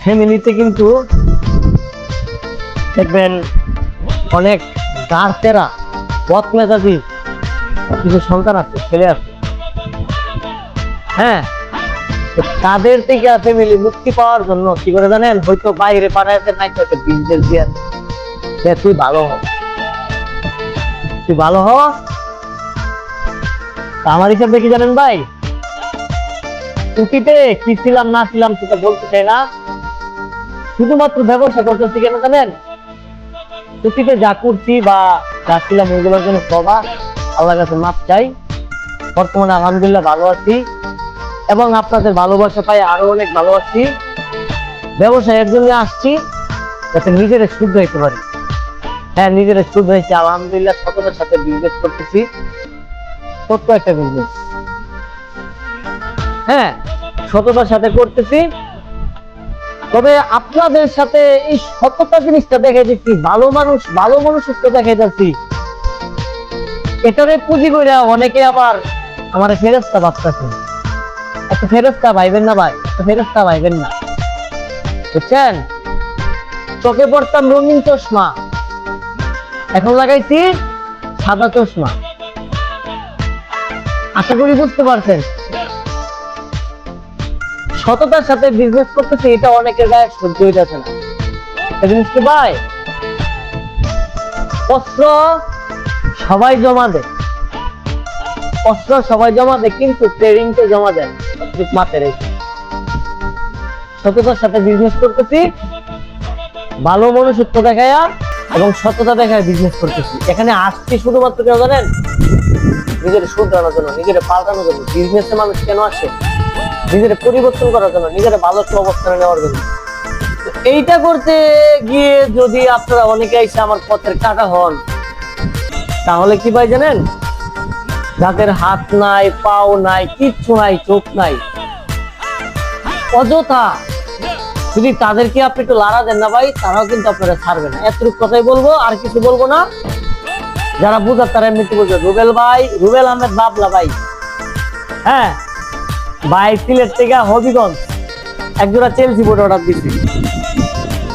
ফ্যামিলিতে কিন্তু দেখবেন অনেক গার্তেরা পথ মেজাজি কিছু সন্তান আছে, ছেলে আছে, হ্যাঁ, তাদের থেকে ফ্যামিলি মুক্তি পাওয়ার জন্য কি করে জানেন, হয়তো বাইরে পাঠাতে নাই তো একটা বিজনেস দিয়ে তুই ভালো হ, তুই ভালো হ। আমার হিসাবে কি জানেন ভাই, অতীতে কি ছিলাম না ছিলাম সেটা বলতে চাই না, শুধুমাত্র ব্যবসা করতেছি কেন জানেন, অতীতে যা করছি বা যা ছিলাম ওইগুলোর জন্য সবা আল্লাহর কাছে মাপ চাই। বর্তমানে আলহামদুলিল্লাহ ভালো আছি এবং আপনাদের ভালোবাসা পাই আরো অনেক ভালো আছি। ব্যবসায়ের জন্য আসছি যাতে নিজের শুদ্ধ হইতে পারি। হ্যাঁ, নিজের শুদ্ধ হয়েছে আলহামদুলিল্লাহ, সততার সাথে বিজনেস করতেছি, ছোট্ট একটা বিজনেস, হ্যাঁ সততার সাথে করতেছি। তবে আপনাদের সাথে এই সততা জিনিসটা দেখে যাচ্ছি, ভালো মানুষত্ব দেখে যাচ্ছি, এটারে পুঁজি করে অনেকে আবার আমার ফেরেশতা ভাবতেছে। একটা ফেরেশতা ভাইবেন না ভাই, একটা ফেরেশতা ভাইবেন না, বুঝছেন? চোখে পড়তাম রঙিন চশমা, এখন লাগাইছি সাদা চশমা। আশা করি বুঝতে পারছেন। সততার সাথে বিজনেস করতেছে, এটা অনেকের গায়ে সহ্য হইতেছে না। একটা জিনিস কি ভাই, অস্ত্র সবাই জমা দেয়, অস্ত্র সবাই জমা দেয়, কিন্তু ট্রেডিং কে জমা দেয় মাথায় রেখে। সততার সাথে বিজনেস করতেছি, ভালো মনুষ্যত্ব দেখায়া এবং সততা দেখায় বিজনেস করতেছি। এখানে আসছি শুধুমাত্র কেন জানেন, নিজের শুধরানোর জন্য, নিজের পাল্টানোর জন্য। বিজনেসে মানুষ কেন আসে, নিজের পরিবর্তন করার জন্য, নিজের ভালো একটা অবস্থানে নেওয়ার জন্য। এইটা করতে গিয়ে যদি আপনারা অনেকে এসে আমার পথের কাটা হন, তাহলে কি ভাই জানেন, যাদের হাত নাই, পাও নাই, কিচ্ছু নাই, চোখ নাই, অযথা যদি তাদেরকে আপনি একটু লাড়া দেন না ভাই, তারাও কিন্তু আপনারা ছাড়বে না। এতটুকু কথাই বলবো, আর কিছু বলবো না। যারা বুঝার তারা এমনিতে বুঝবে। রুবেল ভাই, রুবেল আহমেদ বাবলা ভাই, হ্যাঁ ভাই, সিলেট থেকে হবিগঞ্জ একজোড়া চেলসি বোর্ড অর্ডার দিছি,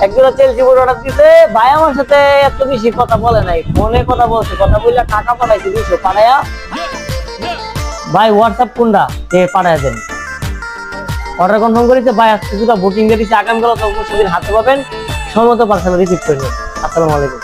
একজোড়া চেলসি বোর্ড অর্ডার দিতে ভাই আমার সাথে এত বেশি কথা বলে নাই, ফোনে কথা বলছে, কথা বললে টাকা পাঠাইছে 200 পাঠাইয়া ভাই হোয়াটসঅ্যাপ কোনটা পাঠাইয়া দেন। অর্ডার কনফার্ম করেছে ভাই, আজকে দুটো বুকিং দিয়ে দিচ্ছে, আগামীকাল তো সেদিন হাতে পাবেন, সময় মতো পার্সেল রিসিভ করে নিন। আসসালামু আলাইকুম।